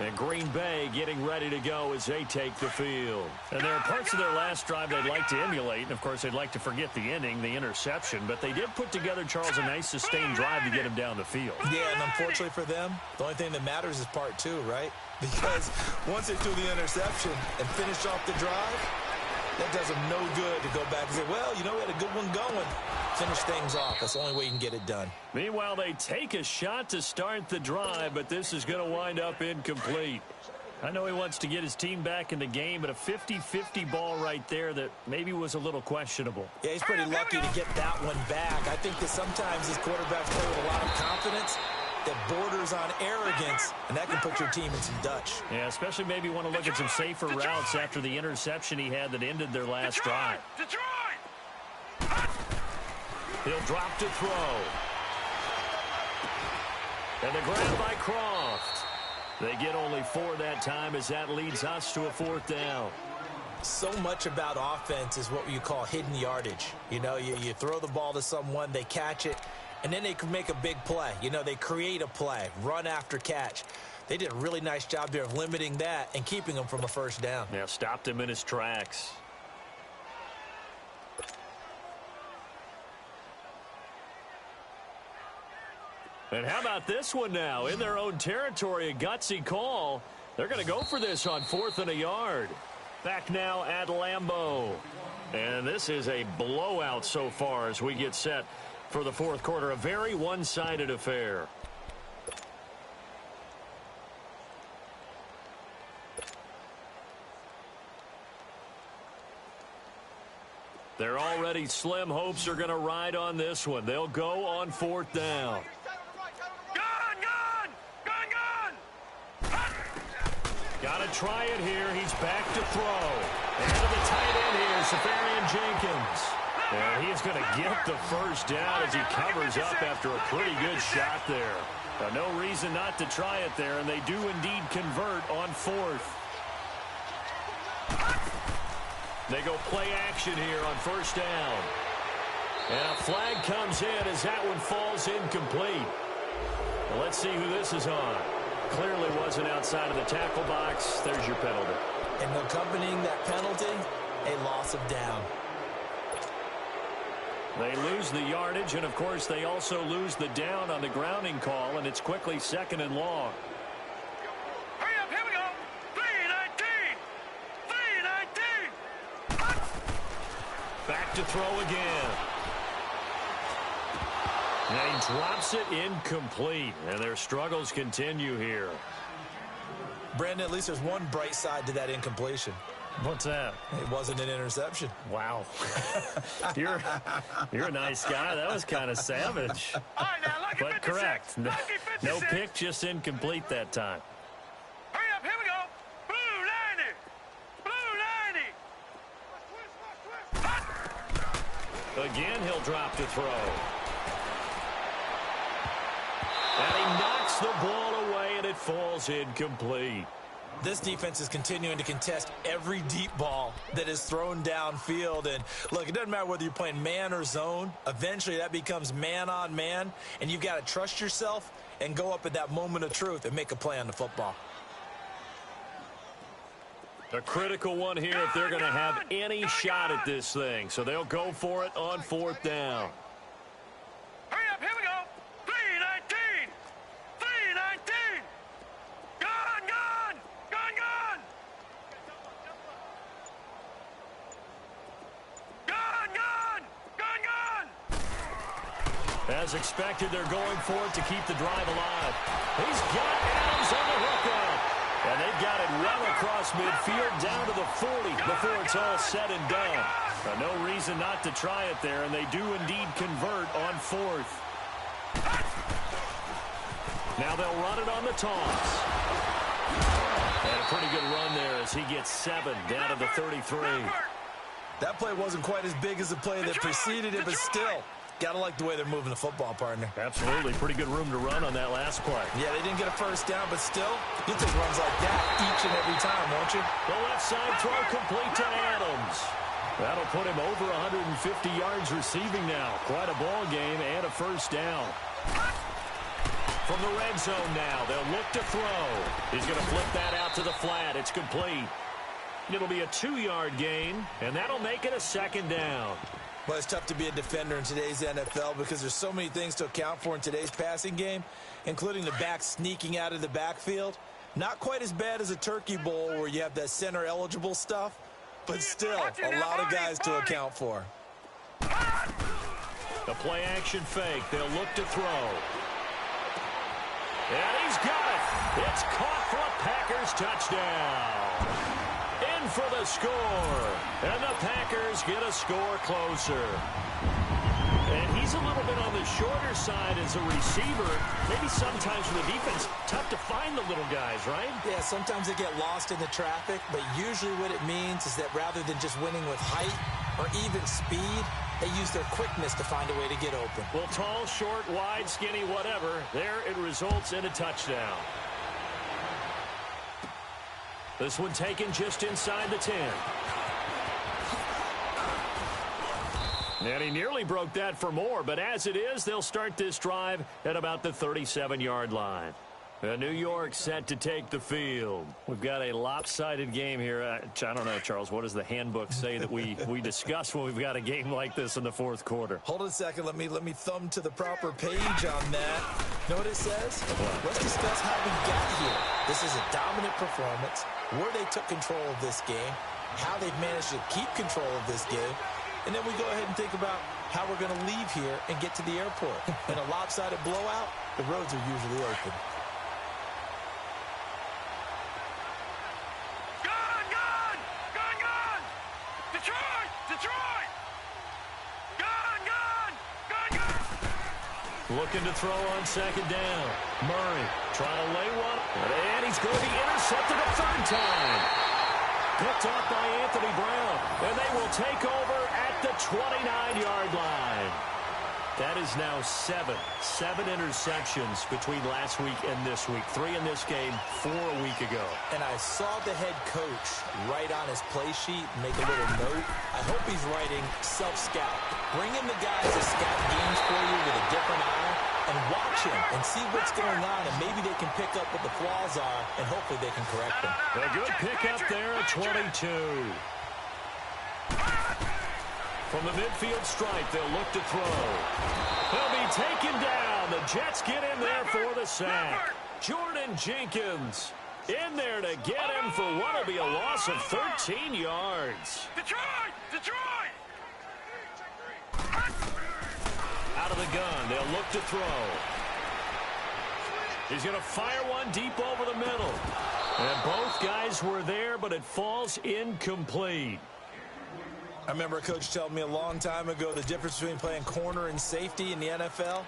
And Green Bay getting ready to go as they take the field. And there are parts of their last drive they'd like to emulate. And, of course, they'd like to forget the ending, the interception. But they did put together, Charles, a nice sustained drive to get him down the field. Yeah, and unfortunately for them, the only thing that matters is part two, right? Because once they threw the interception and finished off the drive, that does them no good to go back and say, well, you know, we had a good one going. Finish things off. That's the only way you can get it done. Meanwhile, they take a shot to start the drive, but this is going to wind up incomplete. I know he wants to get his team back in the game, but a 50-50 ball right there that maybe was a little questionable. Yeah, he's pretty lucky to get that one back. I think that sometimes these quarterbacks play with a lot of confidence that borders on arrogance, and that can put your team in some Dutch. Yeah, especially maybe want to look at some safer routes after the interception he had that ended their last drive. He'll drop to throw. And the grab by Croft. They get only 4 that time as that leads us to a 4th down. So much about offense is what you call hidden yardage. You know, you throw the ball to someone, they catch it, and then they can make a big play. You know, they create a play, run after catch. They did a really nice job there of limiting that and keeping him from a first down. Yeah, stopped him in his tracks. And how about this one now? In their own territory, a gutsy call. They're going to go for this on 4th and a yard. Back now at Lambeau. And this is a blowout so far as we get set for the 4th quarter. A very one-sided affair. Their already slim hopes are going to ride on this one. They'll go on 4th down. Got to try it here. He's back to throw. And to the tight end here, Safarian Jenkins. And he's going to get the first down as he covers up after a pretty good shot there. No reason not to try it there, and they do indeed convert on 4th. They go play action here on 1st down. And a flag comes in as that one falls incomplete. Well, let's see who this is on. Clearly wasn't outside of the tackle box. There's your penalty. And accompanying that penalty, a loss of down. They lose the yardage, and, of course, they also lose the down on the grounding call, and it's quickly 2nd and long. Hurry up, here we go. 3-19. 3-19. Back to throw again. And he drops it incomplete, and their struggles continue here. Brandon, at least there's one bright side to that incompletion. What's that? It wasn't an interception. Wow. You're a nice guy. That was kind of savage. All right, now, lucky But 56. correct. Lucky 56. No pick, just incomplete that time. Hurry up, here we go. Blue 90. Blue 90. Again, he'll drop to throw. And he knocks the ball away, and it falls incomplete. This defense is continuing to contest every deep ball that is thrown downfield. And, look, it doesn't matter whether you're playing man or zone. Eventually, that becomes man on man, and you've got to trust yourself and go up at that moment of truth and make a play on the football. A critical one here if they're going to have any shot at this thing. So they'll go for it on 4th down. Hurry up, here we go. 3-19. 3-19. Gone. As expected, they're going for it to keep the drive alive. He's got Adams on the hookup. And they've got it well across midfield down to the 40 before it's all said and done. No reason not to try it there, and they do indeed convert on 4th. Now they'll run it on the toss. And a pretty good run there as he gets 7 down to the 33. That play wasn't quite as big as the play that preceded it, but still, gotta like the way they're moving the football, partner. Absolutely. Pretty good room to run on that last play. Yeah, they didn't get a first down, but still, you'll take runs like that each and every time, won't you? The left side throw complete to Adams. That'll put him over 150 yards receiving now. Quite a ball game and a first down. From the red zone now, they'll look to throw. He's going to flip that out to the flat. It's complete. It'll be a 2-yard gain, and that'll make it a second down. Well, it's tough to be a defender in today's NFL because there's so many things to account for in today's passing game, including the back sneaking out of the backfield. Not quite as bad as a turkey bowl where you have that center-eligible stuff, but still a lot of guys to account for. The play-action fake. They'll look to throw. And he's got it. It's caught for a Packers touchdown. In for the score. And the Packers get a score closer. And he's a little bit on the shorter side as a receiver. Maybe sometimes for the defense, tough to find the little guys, right? Yeah, sometimes they get lost in the traffic, but usually what it means is that rather than just winning with height or even speed, they use their quickness to find a way to get open. Well, tall, short, wide, skinny, whatever, there it results in a touchdown. This one taken just inside the 10. And he nearly broke that for more, but as it is, they'll start this drive at about the 37-yard line. New York set to take the field. We've got a lopsided game here. I don't know, Charles, what does the handbook say that we discuss when we've got a game like this in the fourth quarter? Hold on a second. Let me thumb to the proper page on that. Know what it says? Let's discuss how we got here. This is a dominant performance, where they took control of this game, how they've managed to keep control of this game, and then we go ahead and think about how we're going to leave here and get to the airport. In a lopsided blowout, the roads are usually open. Looking to throw on second down. Murray trying to lay one. And he's going to be intercepted a third time. Picked up by Anthony Brown. And they will take over at the 29-yard line. That is now 7 interceptions between last week and this week. 3 in this game, 4 a week ago. And I saw the head coach write on his play sheet, make a little note. I hope he's writing self-scout. Bring in the guys to scout games for you with a different eye and watch him and see what's going on, and maybe they can pick up what the flaws are, and hopefully they can correct them. A good pickup there at 22. From the midfield stripe, they'll look to throw. He'll be taken down. The Jets get in there for the sack. Jordan Jenkins in there to get him for what will be a loss of 13 yards. Detroit! Out of the gun, they'll look to throw. He's going to fire one deep over the middle. And both guys were there, but it falls incomplete. I remember a coach telling me a long time ago the difference between playing corner and safety in the NFL.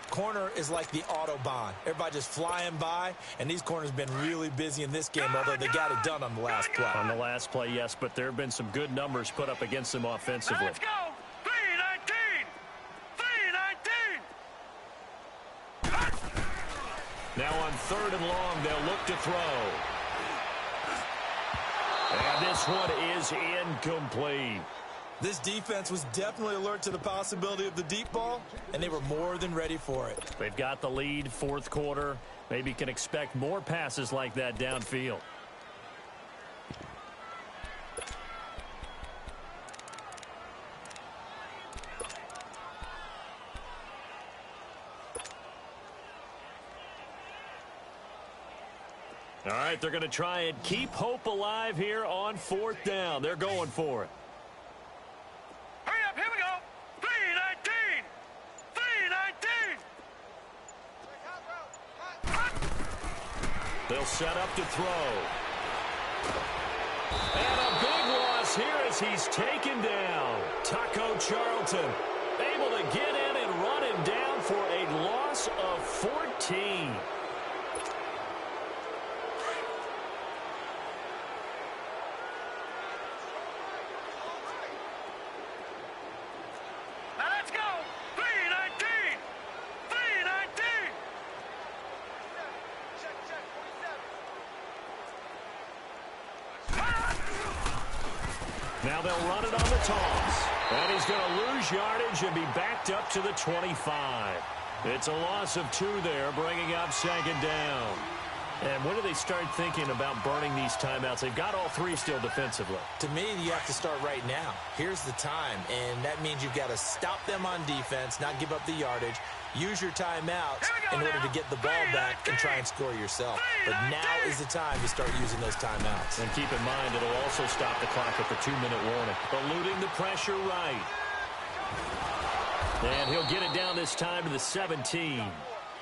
Corner is like the Autobahn. Everybody just flying by, and these corners have been really busy in this game, although they got it done on the last play. On the last play, yes, but there have been some good numbers put up against them offensively. Let's go! 3-19! Now on 3rd and long, they'll look to throw. And this one is incomplete. This defense was definitely alert to the possibility of the deep ball, and they were more than ready for it. They've got the lead, fourth quarter. Maybe can expect more passes like that downfield. All right, they're going to try and keep hope alive here on 4th down. They're going for it. Hurry up, here we go. 3-19. They'll set up to throw. And a big loss here as he's taken down. Taco Charlton able to get in and run him down for a loss of 14. Now they'll run it on the toss. And he's going to lose yardage and be backed up to the 25. It's a loss of 2 there, bringing up second down. And when do they start thinking about burning these timeouts? They've got all 3 still defensively. To me, you have to start right now. Here's the time, and that means you've got to stop them on defense, not give up the yardage, use your timeouts in order to get the ball back and try and score yourself. But now is the time to start using those timeouts. And keep in mind, it'll also stop the clock at the 2-minute warning. Eluding the pressure right. And he'll get it down this time to the 17.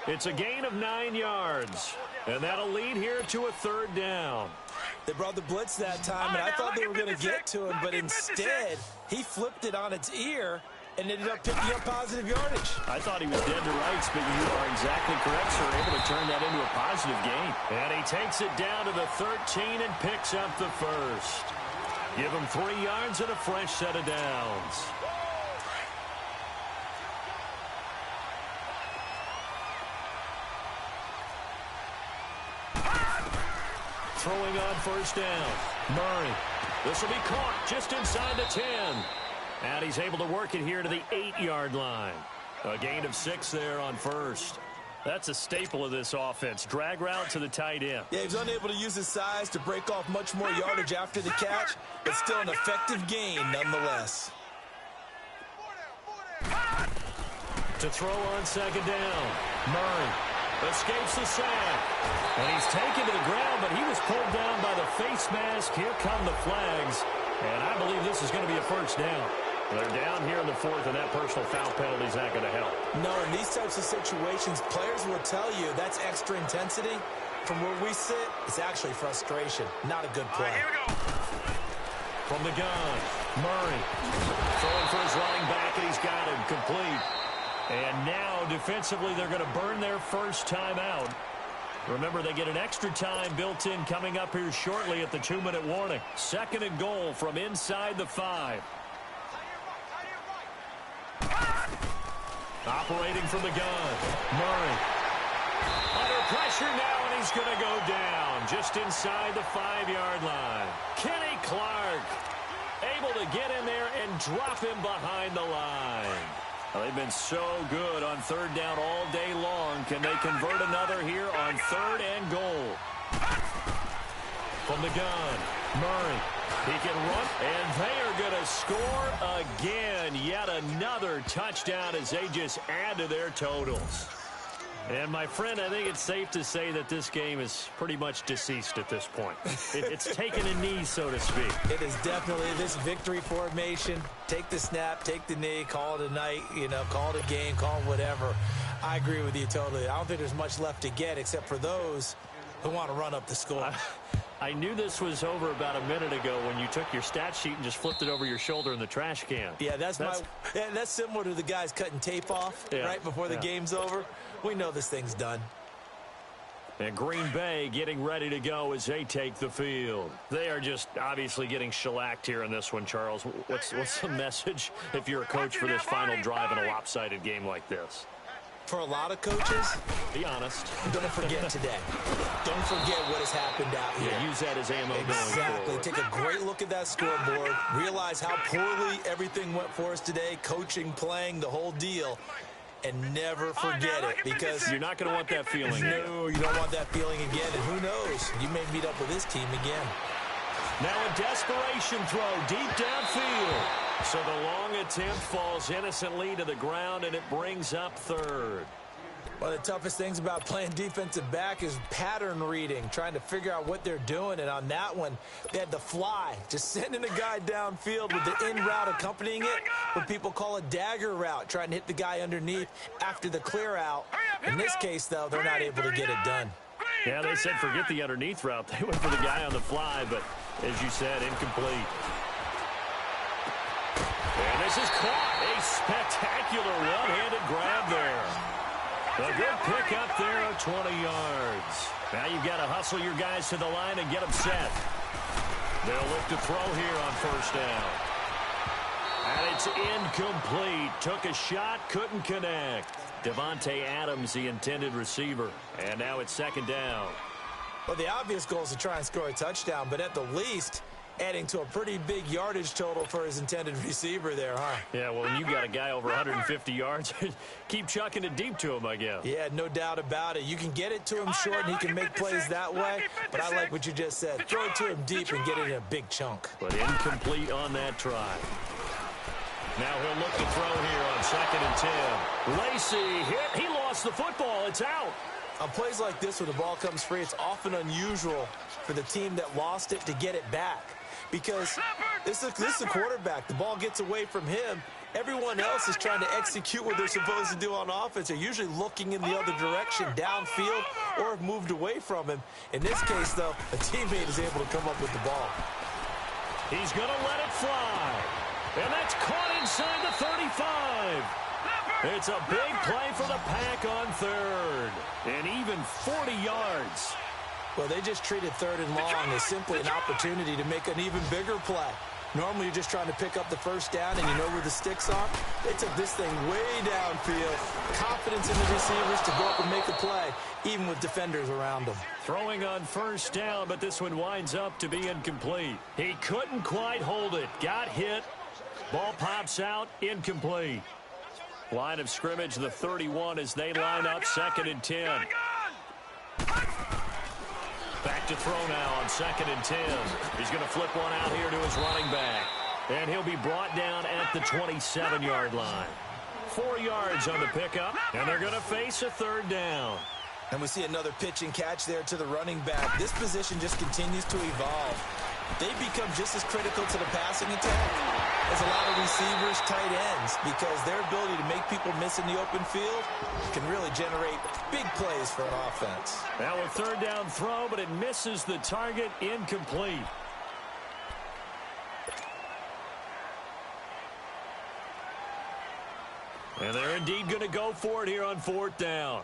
It's a gain of 9 yards. And that'll lead here to a 3rd down. They brought the blitz that time, and I thought they were going to get to him, but instead, he flipped it on its ear and ended up picking up positive yardage. I thought he was dead to rights, but you are exactly correct, sir. Able to turn that into a positive gain. And he takes it down to the 13 and picks up the 1st. Give him 3 yards and a fresh set of downs. Throwing on 1st down. Murray. This will be caught just inside the 10. And he's able to work it here to the 8-yard line. A gain of 6 there on 1st. That's a staple of this offense. Drag route to the tight end. Yeah, he's unable to use his size to break off much more yardage after the catch, but still an effective gain nonetheless. To throw on 2nd down. Murray escapes the sack. And he's taken to the ground, but he was pulled down by the face mask. Here come the flags. And I believe this is going to be a 1st down. They're down here in the 4th, and that personal foul penalty is not going to help. No, in these types of situations, players will tell you that's extra intensity. From where we sit, it's actually frustration. Not a good play. Here we go. From the gun, Murray throwing for his running back, and he's got him complete. And now, defensively, they're going to burn their 1st timeout. Remember, they get an extra time built in coming up here shortly at the 2-minute warning. 2nd and goal from inside the 5. Operating from the gun, Murray. Under pressure now, and he's going to go down just inside the 5-yard line. Kenny Clark able to get in there and drop him behind the line. Well, they've been so good on 3rd down all day long. Can they convert another here on 3rd and goal? From the gun, Murray. He can run, and they are going to score again. Yet another touchdown as they just add to their totals. And, my friend, I think it's safe to say that this game is pretty much deceased at this point. It's taken a knee, so to speak. It is definitely this victory formation. Take the snap, take the knee, call it a night, call it a game, call it whatever. I agree with you totally. I don't think there's much left to get except for those who want to run up the score. I knew this was over about a minute ago when you took your stat sheet and just flipped it over your shoulder in the trash can. Yeah, that's similar to the guys cutting tape off right before the game's over. We know this thing's done. And Green Bay getting ready to go as they take the field. They are just obviously getting shellacked here in this one, Charles. What's the message if you're a coach for this final drive in a lopsided game like this? For a lot of coaches, be honest. Don't forget today. Don't forget what has happened out here. Yeah, use that as ammo going Exactly. forward. Take a great look at that scoreboard. Realize how poorly everything went for us today. Coaching, playing, the whole deal. And never forget it, because you're not going to want that feeling. No, you don't want that feeling again. And who knows? You may meet up with this team again. Now a desperation throw deep downfield. So the long attempt falls innocently to the ground, and it brings up 3rd. One of the toughest things about playing defensive back is pattern reading, trying to figure out what they're doing. And on that one, they had the fly, just sending a guy downfield with the in route accompanying it, what people call a dagger route, trying to hit the guy underneath after the clear out. In this case, though, they're not able to get it done. Yeah, they said forget the underneath route. They went for the guy on the fly, but as you said, incomplete. And this is caught. A spectacular one-handed grab there. A good pick up there of 20 yards. Now you've got to hustle your guys to the line and get them set. They'll look to throw here on 1st down. And it's incomplete. Took a shot, couldn't connect. Devontae Adams, the intended receiver. And now it's 2nd down. Well, the obvious goal is to try and score a touchdown, but at the least, adding to a pretty big yardage total for his intended receiver there, huh? Yeah, well, when you got a guy over 150 yards, keep chucking it deep to him, I guess. Yeah, no doubt about it. You can get it to him short, and he can make plays that way, but I like what you just said. Throw it to him deep and get it in a big chunk. But incomplete on that try. Now he'll look to throw here on 2nd and 10. Lacy hit. He lost the football. It's out. On plays like this, when the ball comes free, it's often unusual for the team that lost it to get it back. Because this is a quarterback. The ball gets away from him. Everyone else is trying to execute what they're supposed to do on offense. They're usually looking in the other direction, downfield, or have moved away from him. In this case, though, a teammate is able to come up with the ball. He's going to let it fly. And that's caught inside the 35. It's a big play for the Pack on 3rd. And even 40 yards. Well, they just treated 3rd and long as simply an opportunity to make an even bigger play. Normally, you're just trying to pick up the first down, and you know where the sticks are. They took this thing way downfield. Confidence in the receivers to go up and make a play, even with defenders around them. Throwing on 1st down, but this one winds up to be incomplete. He couldn't quite hold it. Got hit. Ball pops out. Incomplete. Line of scrimmage, the 31, as they line up 2nd and 10. Back to throw now on 2nd and 10. He's going to flip one out here to his running back. And he'll be brought down at the 27-yard line. 4 yards on the pickup, and they're going to face a 3rd down. And we see another pitch and catch there to the running back. This position just continues to evolve. They become just as critical to the passing attack as a lot of receivers, tight ends, because their ability to make people miss in the open field can really generate big plays for an offense. Now a 3rd down throw, but it misses the target. Incomplete. And they're indeed going to go for it here on 4th down.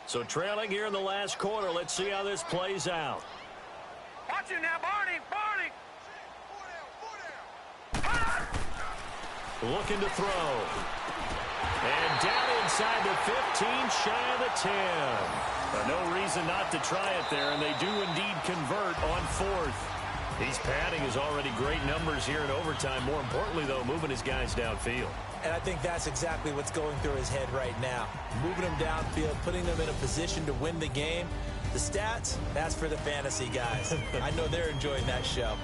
So trailing here in the last quarter. Let's see how this plays out. Watch it now, Barney. Looking to throw. And down inside the 15, shy of the 10. But no reason not to try it there, and they do indeed convert on 4th. He's padding his already great numbers here in overtime. More importantly, though, moving his guys downfield. And I think that's exactly what's going through his head right now. Moving them downfield, putting them in a position to win the game. The stats, that's for the fantasy guys. I know they're enjoying that show.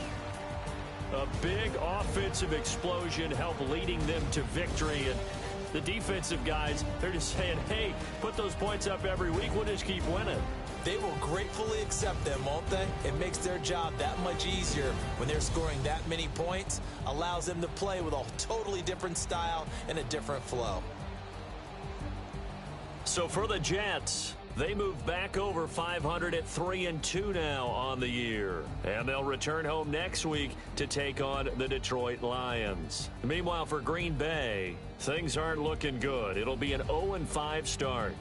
A big offensive explosion helped leading them to victory. And the defensive guys, they're just saying, hey, put those points up every week. We'll just keep winning. They will gratefully accept them, won't they? It makes their job that much easier when they're scoring that many points. Allows them to play with a totally different style and a different flow. So for the Jets, they move back over 500 at 3-2 now on the year. And they'll return home next week to take on the Detroit Lions. Meanwhile, for Green Bay, things aren't looking good. It'll be an 0-5 start.